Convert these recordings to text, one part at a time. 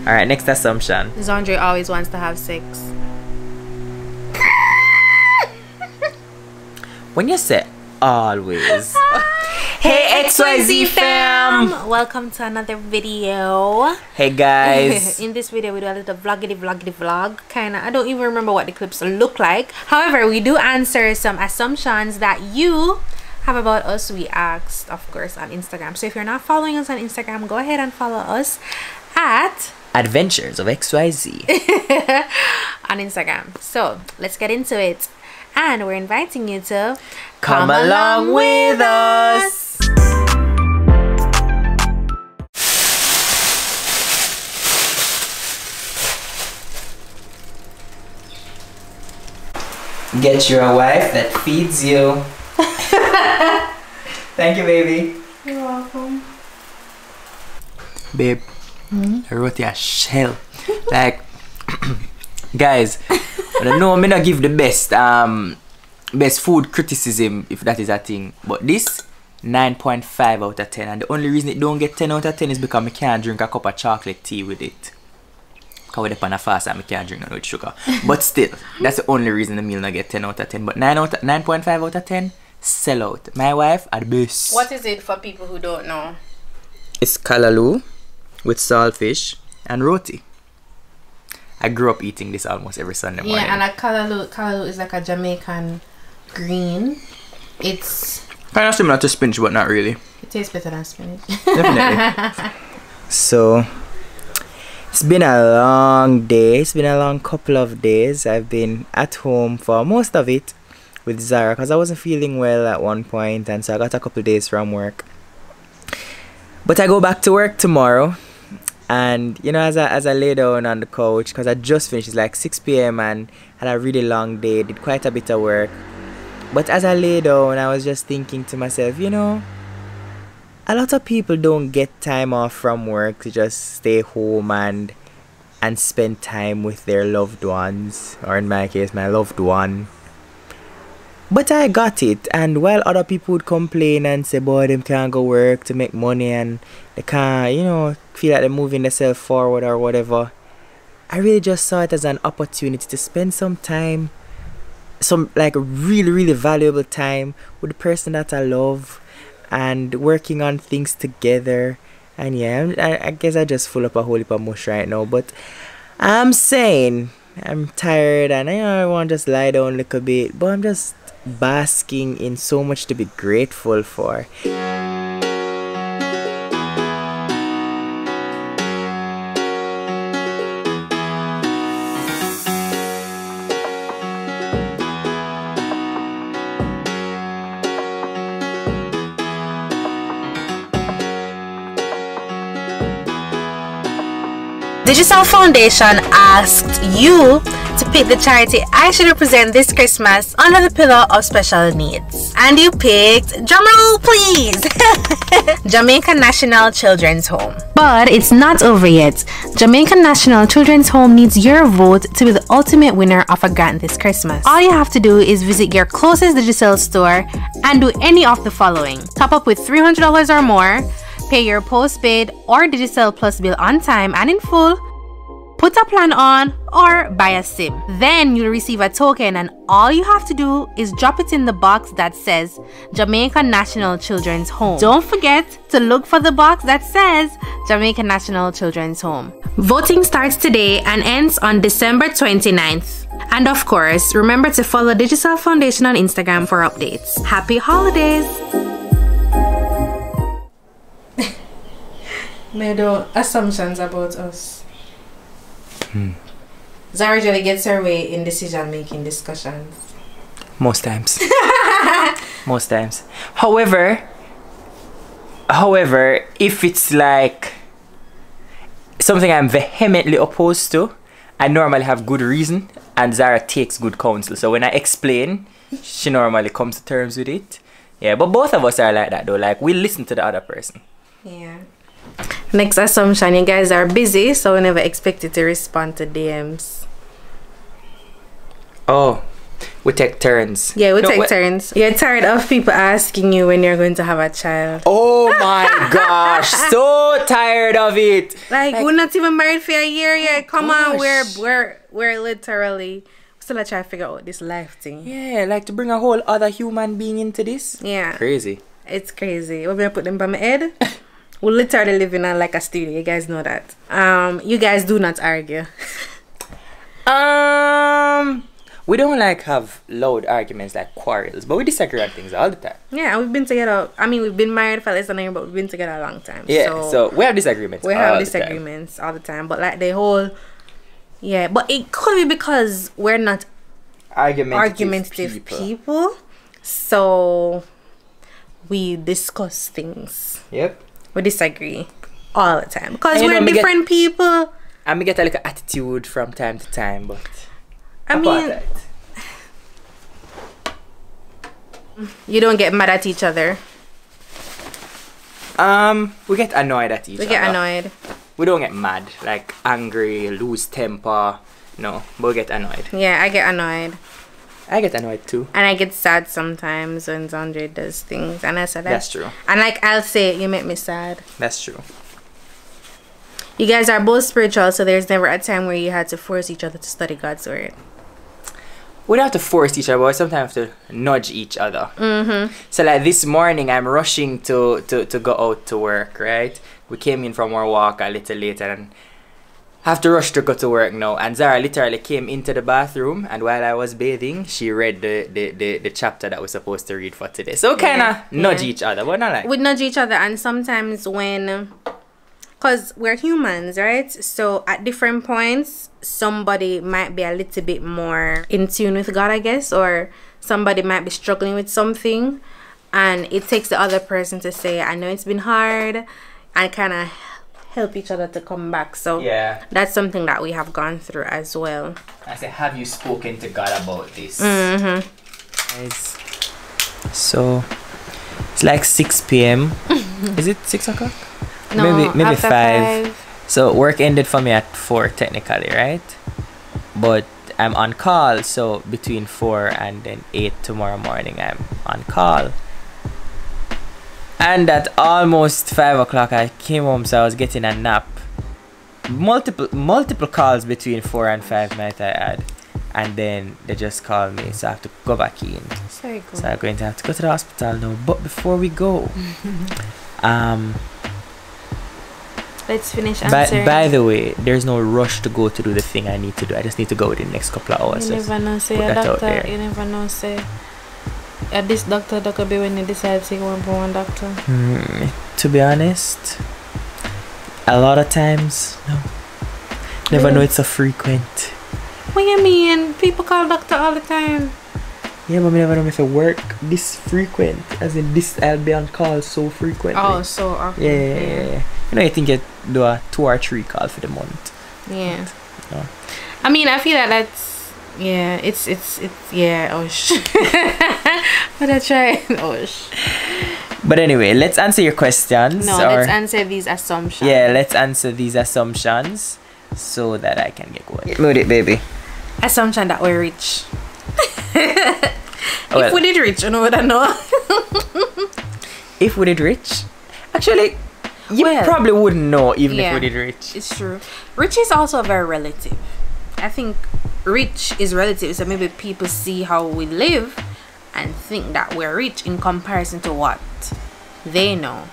Alright, next assumption. Xaundre always wants to have sex. When you say always. Hey XYZ fam! Welcome to another video. Hey guys. In this video we do a little vlog. Kinda, I don't even remember what the clips look like. However, we do answer some assumptions that you have about us. We asked, of course, on Instagram. So if you're not following us on Instagram, go ahead and follow us at Adventures of XYZ on Instagram. So let's get into it. And we're inviting you to come along with us. Get you a wife that feeds you. Thank you, baby. You're welcome. Babe, I wrote you a shell. Like, guys, I don't know, I'm not give the best food criticism, if that is a thing. But this, 9.5 out of 10. And the only reason it don't get 10 out of 10 is because I can't drink a cup of chocolate tea with it. Because we're on a fast and I can't drink none with sugar. But still, that's the only reason the meal not get 10 out of 10. But 9.5 out of 10, sell out. My wife are the best. What is it for people who don't know? It's kalaloo with saltfish and roti. I grew up eating this almost every Sunday morning. Yeah, and a kalaloo is like a Jamaican green. It's kind of similar to spinach, but not really. It tastes better than spinach. Definitely. So, it's been a long day. It's been a long couple of days. I've been at home for most of it with Zara because I wasn't feeling well at one point, and so I got a couple of days from work. But I go back to work tomorrow. And you know, as I lay down on the couch, because I just finished, it's like 6 p.m. and had a really long day, did quite a bit of work. But as I lay down, I was just thinking to myself, you know, a lot of people don't get time off from work to just stay home and spend time with their loved ones, or in my case, my loved one. But I got it, and while other people would complain and say, boy, them can't go work to make money and they can't, you know, feel like they're moving themselves forward or whatever, I really just saw it as an opportunity to spend some time, some like really valuable time with the person that I love and working on things together. And yeah, I guess I just full up a whole heap of mush right now, but I'm saying I'm tired and I want to just lie down a little bit, but I'm just basking in so much to be grateful for. Digital Foundation asked you to pick the charity I should represent this Christmas under the pillar of special needs. And you picked, drumroll please, Jamaica National Children's Home. But it's not over yet. Jamaica National Children's Home needs your vote to be the ultimate winner of a grant this Christmas. All you have to do is visit your closest Digicel store and do any of the following. Top up with $300 or more, pay your postpaid or Digicel Plus bill on time and in full, put a plan on, or buy a SIM. Then you'll receive a token and all you have to do is drop it in the box that says Jamaica National Children's Home. Don't forget to look for the box that says Jamaica National Children's Home. Voting starts today and ends on December 29th. And of course, remember to follow Digicel Foundation on Instagram for updates. Happy holidays! Made assumptions about us. Zara usually gets her way in decision-making discussions. Most times. Most times. However, if it's like something I'm vehemently opposed to, I normally have good reason, and Zara takes good counsel. So when I explain, she normally comes to terms with it. Yeah, but both of us are like that though. Like, we listen to the other person. Yeah. Next assumption, you guys are busy, so we never expect you to respond to DMs. Oh, We take turns. Yeah, we take turns. You're tired of people asking you when you're going to have a child. Oh my gosh, so tired of it. Like we're not even married for a year yet. Come on, gosh. we're literally still trying to figure out this life thing. Yeah, like to bring a whole other human being into this. Yeah, Crazy. it's crazy. We're gonna put them by my head. We literally live in like a studio. You guys know that. You guys do not argue. We don't like have loud arguments like quarrels, but we disagree on things all the time. Yeah, we've been together. I mean, we've been married for less than a year, but we've been together a long time. Yeah, so we have disagreements. We have disagreements all the time, but like the whole, yeah. But it could be because we're not argumentative people, so we discuss things. Yep. We disagree all the time because we're different people. And we get a little attitude from time to time, but I mean, you don't get mad at each other. We get annoyed at each other. We get annoyed. We don't get mad, like angry, lose temper. No, but we get annoyed. Yeah, I get annoyed. I get annoyed too. And I get sad sometimes when Xaundre does things. And I said that's true. And like I'll say, you make me sad. That's true. You guys are both spiritual, so there's never a time where you had to force each other to study God's word. We don't have to force each other, but we sometimes have to nudge each other. So like this morning, I'm rushing to go out to work, right? We came in from our walk a little later and have to rush to go to work now. And Zara literally came into the bathroom, and while I was bathing, she read the chapter that we're supposed to read for today. So we kind of nudge each other, but not like... We nudge each other, and sometimes when... Because we're humans, right? So at different points, somebody might be a little bit more in tune with God, I guess, or somebody might be struggling with something, and it takes the other person to say, I know it's been hard, and kind of help each other to come back. So yeah, that's something that we have gone through as well. I say, have you spoken to God about this? Guys, so it's like 6 p.m. Is it 6 o'clock? No, maybe 5. So work ended for me at 4 technically, right? But I'm on call, so between 4 and then 8 tomorrow morning I'm on call. And at almost 5 o'clock I came home, so I was getting a nap. Multiple calls between 4 and 5 might I add. And then they just called me, so I have to go back in. So I'm going to have to go to the hospital now. But before we go, let's finish answering. By the way, there's no rush to go to do the thing I need to do. I just need to go within the next couple of hours. You never know, say a doctor. You never know, say this doctor that could be when you decide to go for one doctor. To be honest, a lot of times, no. Never know it's so frequent. What you mean? People call doctor all the time. Yeah, but I never know if it work this frequent. As in this, I'll be on call so frequently. Oh, so often. Yeah. You know, I think you do a 2 or 3 call for the month. Yeah. No. I mean, I feel that's yeah. It's yeah. Osh. But I try. Osh. But anyway, let's answer your questions. No, let's answer these assumptions. Yeah, let's answer these assumptions so that I can get going. Mood it, baby. Assumption that we're rich. If we did rich, you know what I know. If we did rich, actually, you probably wouldn't know even if we did rich. It's true. Rich is also very relative. I think rich is relative, so maybe people see how we live and think that we're rich in comparison to what they know.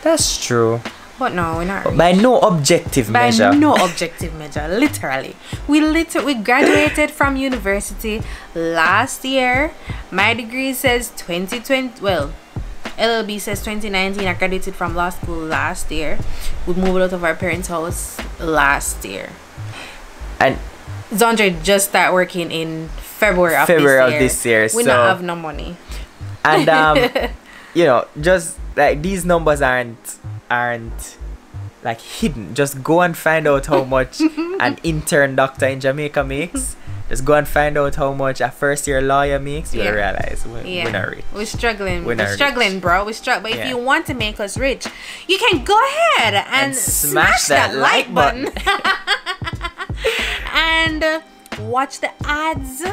That's true. But no, we're not rich. By no objective measure. By no objective measure, literally. We graduated from university last year. My degree says 2020. Well, LLB says 2019. I graduated from law school last year. We moved out of our parents' house last year. And Xaundre just started working in February of this year. We don't have no money. And you know, just like these numbers aren't like hidden. Just go and find out how much an intern doctor in Jamaica makes. Just go and find out how much a first year lawyer makes. You'll realize we're not rich. We're struggling. We're struggling, bro. But if you want to make us rich, you can go ahead and smash that like button. And watch the ads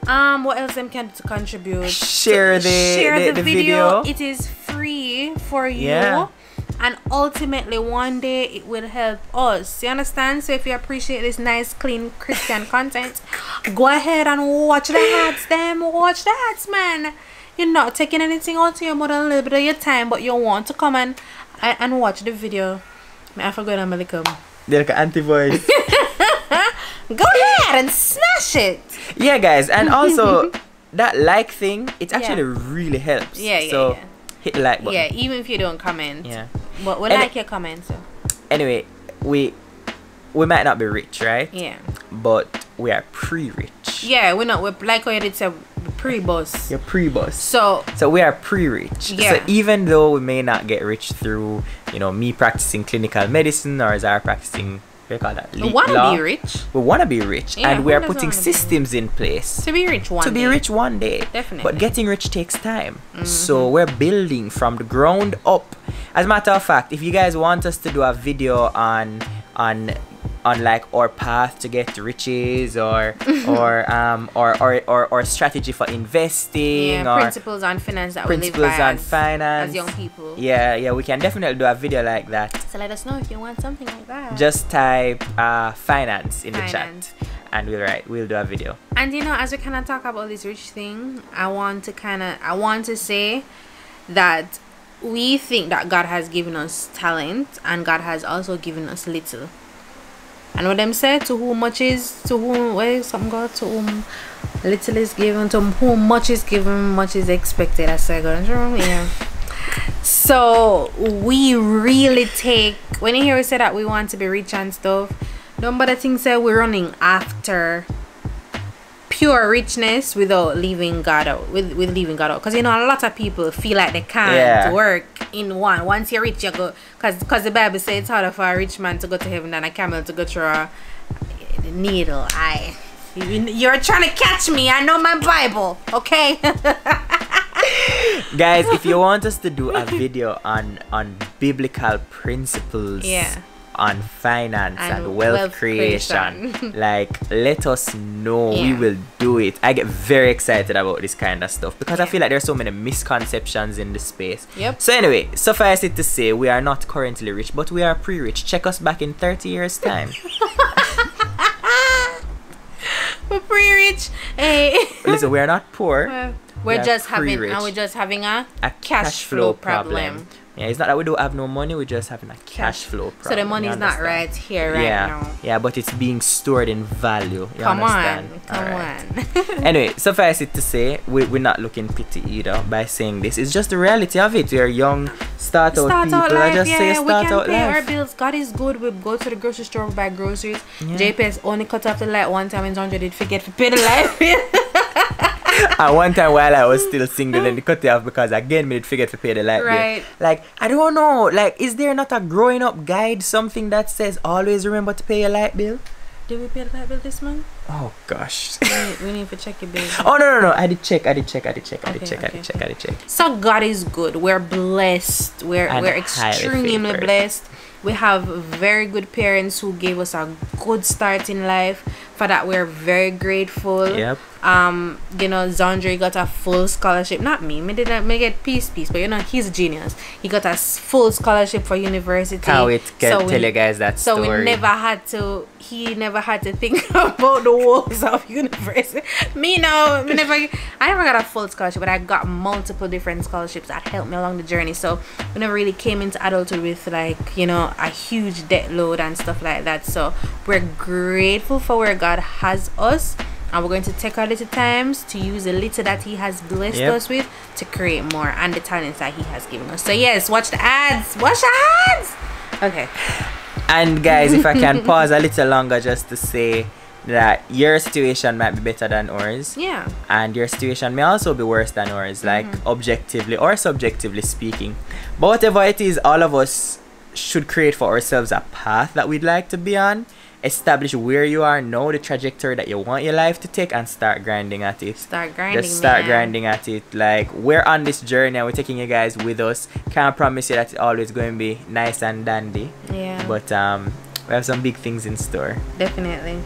What else them can contribute? Share the video. It is free for you. Yeah. And ultimately one day it will help us. You understand? So if you appreciate this nice, clean Christian content, go ahead and watch the ads, watch the ads, man. You're not taking anything out to you more than a little bit of your time, but you want to come and watch the video. I forgot I'm gonna come. They're like an anti-voice. Go ahead and smash it. Yeah, guys, and also that like thing, it actually really helps. So hit the like button. Yeah, even if you don't comment. Yeah. But we like your comments. So. Anyway, we might not be rich, right? Yeah. But we are pre-rich. Yeah, we're not. We're like how you did say, pre-boss. You're pre-boss. So we are pre-rich. Yeah. So even though we may not get rich through, me practicing clinical medicine or Zara practicing, what do you call that? We want to be rich. We want to be rich, Yeah, and we who are doesn't putting wanna be systems in place to be rich one day. Definitely. But getting rich takes time. So we're building from the ground up. As a matter of fact, if you guys want us to do a video on like our path to get riches or strategy for investing or principles on finance that we live by as young people. Yeah, we can definitely do a video like that. So let us know if you want something like that. Just type finance in the chat and we'll do a video. And as we kind of talk about this rich thing, I want to say that we think that God has given us talent and God has also given us little. And what them say, to whom much is, to whom, where is something God, to whom little is given, to whom much is given, much is expected. I say, God, yeah. So we really take, when you hear we say that we want to be rich and stuff, don't bother think say we're running after pure richness without leaving God out, with leaving God out, because a lot of people feel like they can't work in one. Once you're rich, you go, because the Bible says it's harder for a rich man to go to heaven than a camel to go through a needle. You're trying to catch me. I know my Bible, okay? Guys, if you want us to do a video on biblical principles, on finance and wealth creation, like, let us know. We will do it. I get very excited about this kind of stuff because I feel like there's so many misconceptions in the space. So anyway, suffice it to say, we are not currently rich, but we are pre-rich. Check us back in 30 years time. We're pre-rich. Hey. Listen, we are not poor. We're just having a cash flow problem. Yeah, it's not that we don't have no money, we're just having a cash flow problem. So the money is not right here now. Yeah, but it's being stored in value. Come on. Anyway, suffice it to say, we're not looking pity either by saying this. It's just the reality of it. We're young, start out people. I just say start out life. We can pay our bills. God is good. We go to the grocery store, we buy groceries. JPS only cut off the light one time when Xaundre did forget to pay the light bill. And one time while I was still single and they cut it off because again me did forget to pay the light bill. Like, I don't know, like, is there not a growing up guide, something that says always remember to pay your light bill? Did we pay the light bill this month? Oh gosh. we need to check your bill. Oh no, I did check. So God is good. We're blessed. We're extremely blessed. We have very good parents who gave us a good start in life. For that, we're very grateful. Xaundre got a full scholarship. Not me. Me didn't get piece, but he's a genius. He got a full scholarship for university. Can't wait to tell you guys that story. So he never had to think about the woes of university. I never got a full scholarship, but I got multiple different scholarships that helped me along the journey. So we never really came into adulthood with a huge debt load and stuff like that. So we're grateful for where God has us, and we're going to take our little times to use the little that he has blessed us with to create more, and the talents that he has given us. So yes, watch the ads. Okay. And guys, if I can pause a little longer just to say that your situation might be better than ours, and your situation may also be worse than ours, like objectively or subjectively speaking. But whatever it is, all of us should create for ourselves a path that we'd like to be on. Establish where you are now, the trajectory that you want your life to take, and start grinding at it. Start grinding at it. Like, we're on this journey and we're taking you guys with us. Can't promise you that it's always going to be nice and dandy. But we have some big things in store. Definitely.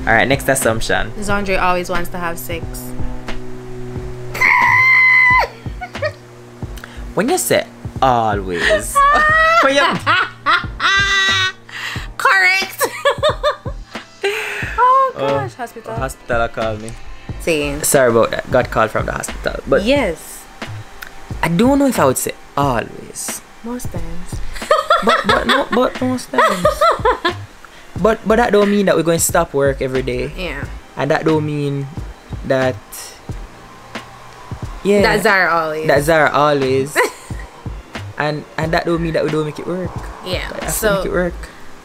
Alright, next assumption. Xaundre always wants to have sex. When you say always, when you correct. Oh gosh, hospital. Hospital called me. See. Sorry about that. Got called from the hospital. But Yes. I don't know if I would say always. Most times. But most times. But that don't mean that we're going to stop work every day. Yeah. And that don't mean that That Zara always. That Zara always. and that don't mean that we don't make it work. Yeah. But I have to make it work.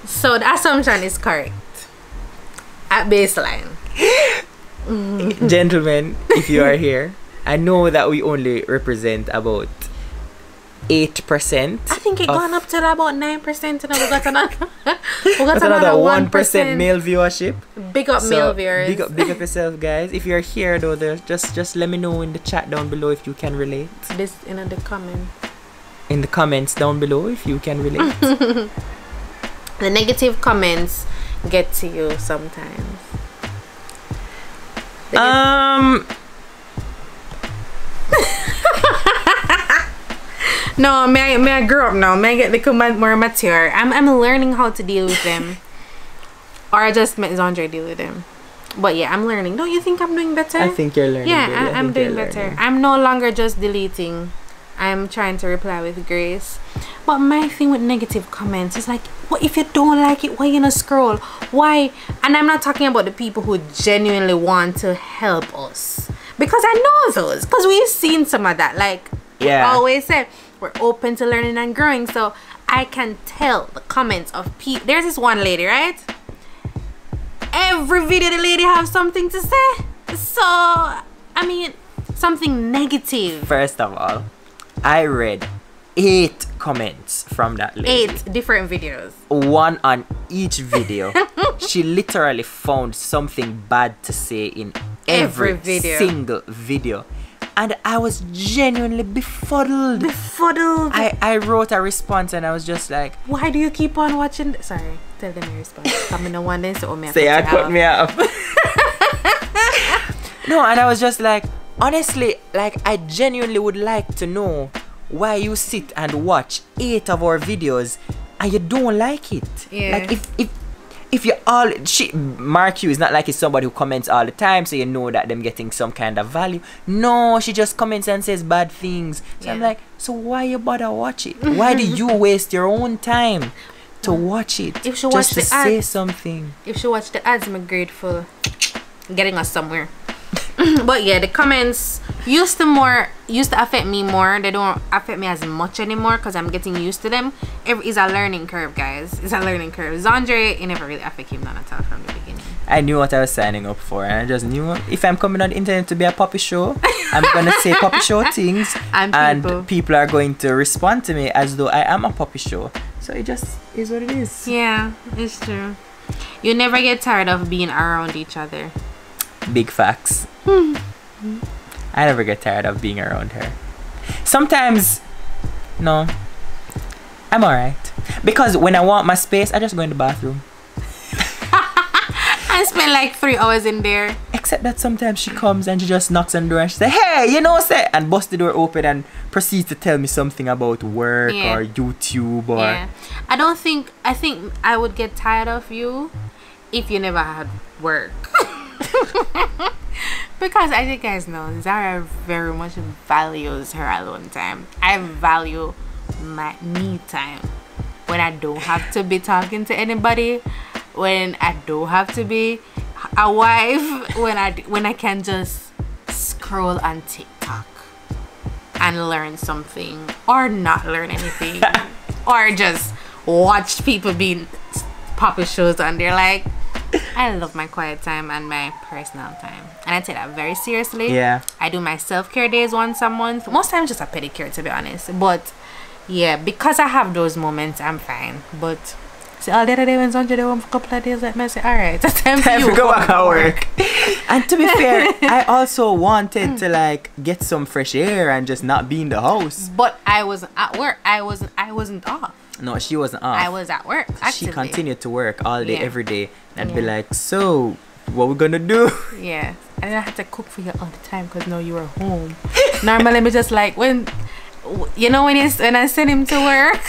So the assumption is correct. At baseline. Gentlemen, if you are here, I know that we only represent about 8%. I think it gone up to about 9% and we got another That's another 1% male viewership. Big up male viewers. Big up yourself, guys. If you're here though, just let me know in the chat down below if you can relate. This in the comment. In the comments down below if you can relate. The negative comments get to you sometimes. No, may I grow up now? May I get little more mature? I'm learning how to deal with them. Or I just met Xaundre deal with them. But yeah, I'm learning. Don't you think I'm doing better? I think you're learning. Yeah, I'm doing better. I'm no longer just deleting. I'm trying to reply with grace. But my thing with negative comments is like, what if you don't like it? Why you gonna scroll? Why? And I'm not talking about the people who genuinely want to help us, because I know those, because we've seen some of that. Like, I always said, we're open to learning and growing. So I can tell the comments of people. There's this one lady, right? Every video the lady have something to say. So I mean, something negative. First of all, I read 8 comments from that lady. 8 different videos. One on each video. She literally found something bad to say in every single video. And I was genuinely befuddled. I wrote a response and I was just like, why do you keep on watching? Sorry, tell them your response. Come no one then so me. Say I cut me off. No, and I was just like, honestly, like, I genuinely would like to know why you sit and watch 8 of our videos and you don't like it. Yeah. Like, if you all, Mark you, is not like it's somebody who comments all the time, so you know that them getting some kind of value. No, she just comments and says bad things. So I'm like, so why you bother watch it? Why do you waste your own time to watch it? If she watch the ads, say something. If she watch the ads, I'm grateful. Getting us somewhere. But yeah, the comments used to affect me more. They don't affect me as much anymore because I'm getting used to them. It's a learning curve, guys. It's a learning curve. Xaundre, it never really affected him none at all from the beginning. I knew what I was signing up for, and I just knew if I'm coming on the internet to be a puppy show, I'm gonna say puppy show things, and people are going to respond to me as though I am a puppy show. So it just is what it is. Yeah, it's true. You never get tired of being around each other. Big facts. I never get tired of being around her. Sometimes, no, I'm alright. Because when I want my space, I just go in the bathroom. I spend like 3 hours in there. Except that sometimes she comes and she just knocks on the door and she says, hey, you know, say, and bust the door open and proceeds to tell me something about work or YouTube or... Yeah. I think I would get tired of you if you never had work. Because I think, guys know, Zara very much values her alone time. I value my me time. When I don't have to be talking to anybody, when I don't have to be a wife, when I can just scroll on TikTok and learn something or not learn anything or just watch people being poppy shows on there. Like, I love my quiet time and my personal time, and I take that very seriously. Yeah, I do my self-care days once a month. Most times just a pedicure, to be honest. But yeah, because I have those moments, I'm fine. But see, all the other day when Xaundre did one for a couple of days, let me say, alright, it's time for you to go back at work. And to be fair, I also wanted to like get some fresh air and just not be in the house. But I wasn't at work. I wasn't off. No, she wasn't off. I was at work. Actively. She continued to work all day, every day. And I'd be like, so, what we're gonna do. Yeah. And I had to cook for you all the time because now you were home. Normally, me just like when I send him to work,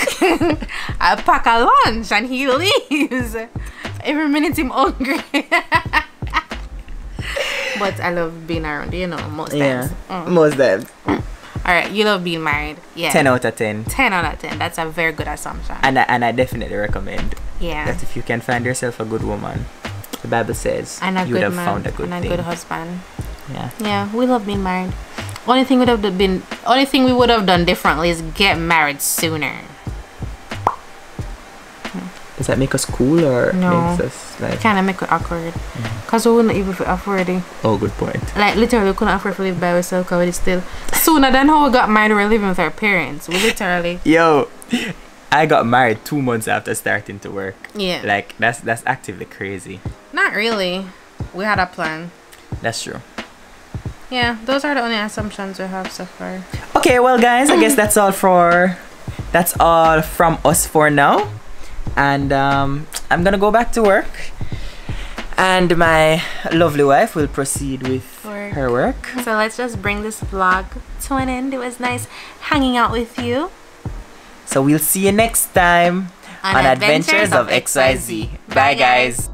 I pack a lunch and he leaves. Every minute I'm hungry. But I love being around, most times. Most times. Alright, you love being married. Yeah. 10 out of 10. 10 out of 10. That's a very good assumption. And I definitely recommend that if you can find yourself a good woman, the Bible says you would have found a good thing. And a good husband. Yeah. Yeah, we love being married. Only thing we would have done differently is get married sooner. Does that make us cool or no? Makes us like kind of make it awkward. Cause we wouldn't even afford it. Oh, good point. Like literally, we couldn't afford to live by ourselves. Cause we still sooner than how we got married, we were living with our parents. We literally. Yo, I got married 2 months after starting to work. Yeah. Like that's actively crazy. Not really. We had a plan. That's true. Yeah, those are the only assumptions we have so far. Okay, well guys, I guess that's all from us for now. And I'm gonna go back to work. And my lovely wife will proceed with her work. So let's just bring this vlog to an end. It was nice hanging out with you. So we'll see you next time on Adventures of XYZ. Bye guys.